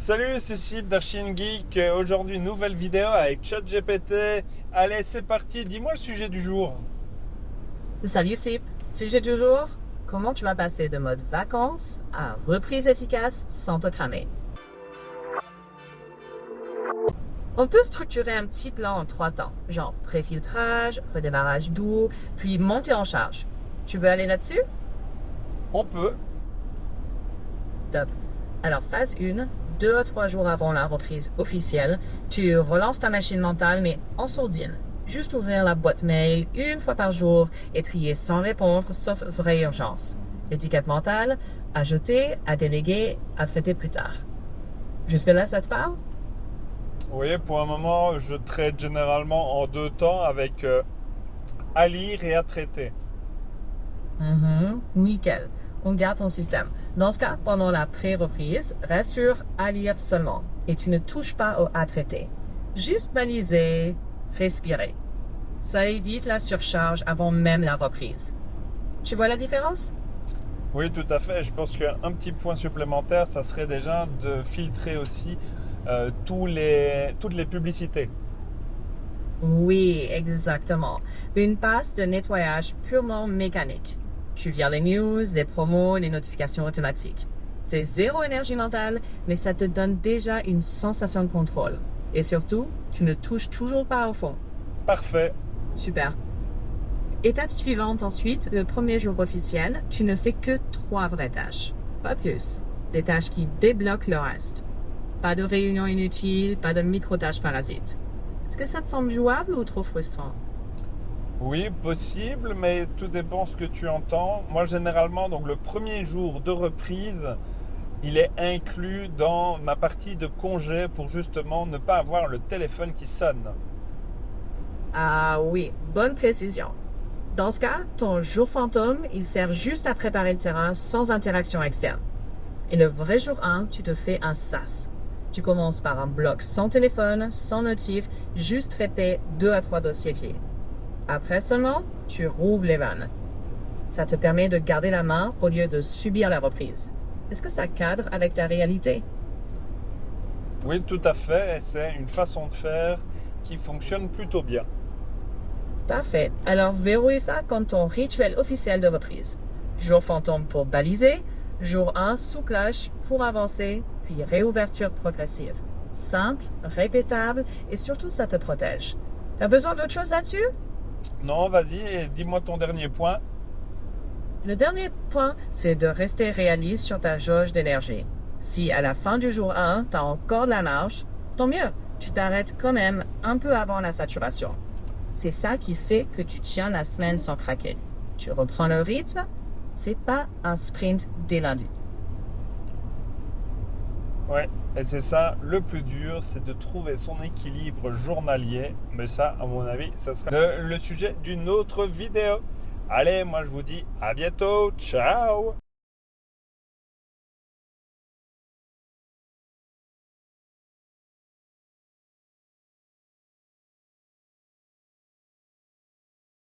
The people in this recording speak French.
Salut, c'est Sip d'Archine Geek. Aujourd'hui, nouvelle vidéo avec ChatGPT. Allez, c'est parti. Dis-moi le sujet du jour. Salut Sip, sujet du jour, comment tu vas passer de mode vacances à reprise efficace sans te cramer? On peut structurer un petit plan en 3 temps, genre pré-filtrage, redémarrage doux, puis montée en charge. Tu veux aller là-dessus? On peut. Top. Alors phase 1, 2 à 3 jours avant la reprise officielle, tu relances ta machine mentale mais en sourdine. Juste ouvrir la boîte mail une fois par jour et trier sans répondre sauf vraie urgence. L'étiquette mentale, à jeter, à déléguer, à traiter plus tard. Jusque-là, ça te parle? Oui, pour un moment, je traite généralement en 2 temps avec à lire et à traiter. Nickel. On garde ton système. Dans ce cas, pendant la pré-reprise, reste sur à lire seulement et tu ne touches pas au à traiter. Juste baliser, respirer. Ça évite la surcharge avant même la reprise. Tu vois la différence? Oui, tout à fait. Je pense qu'un petit point supplémentaire, ça serait déjà de filtrer aussi toutes les publicités. Oui, exactement. Une passe de nettoyage purement mécanique. Tu vires les news, les promos, les notifications automatiques. C'est zéro énergie mentale, mais ça te donne déjà une sensation de contrôle. Et surtout, tu ne touches toujours pas au fond. Parfait. Super. Étape suivante ensuite, le premier jour officiel, tu ne fais que 3 vraies tâches. Pas plus. Des tâches qui débloquent le reste. Pas de réunions inutiles, pas de micro-tâches parasites. Est-ce que ça te semble jouable ou trop frustrant? Oui, possible, mais tout dépend ce que tu entends. Moi, généralement, donc le premier jour de reprise, il est inclus dans ma partie de congé pour justement ne pas avoir le téléphone qui sonne. Ah oui, bonne précision. Dans ce cas, ton jour fantôme, il sert juste à préparer le terrain sans interaction externe. Et le vrai jour 1, tu te fais un sas. Tu commences par un bloc sans téléphone, sans notif, juste traiter 2 à 3 dossiers clés. Après seulement, tu rouvres les vannes. Ça te permet de garder la main au lieu de subir la reprise. Est-ce que ça cadre avec ta réalité? Oui, tout à fait, et c'est une façon de faire qui fonctionne plutôt bien. Parfait. Alors, verrouille ça comme ton rituel officiel de reprise. Jour fantôme pour baliser, jour 1 sous cloche pour avancer, puis réouverture progressive. Simple, répétable et surtout ça te protège. T'as besoin d'autre chose là-dessus? Non, vas-y, et dis-moi ton dernier point. Le dernier point, c'est de rester réaliste sur ta jauge d'énergie. Si à la fin du jour 1, t'as encore de la marge, tant mieux, tu t'arrêtes quand même un peu avant la saturation. C'est ça qui fait que tu tiens la semaine sans craquer. Tu reprends le rythme, c'est pas un sprint dès lundi. Ouais, et c'est ça, le plus dur, c'est de trouver son équilibre journalier. Mais ça, à mon avis, ça sera le sujet d'une autre vidéo. Allez, moi je vous dis à bientôt, ciao!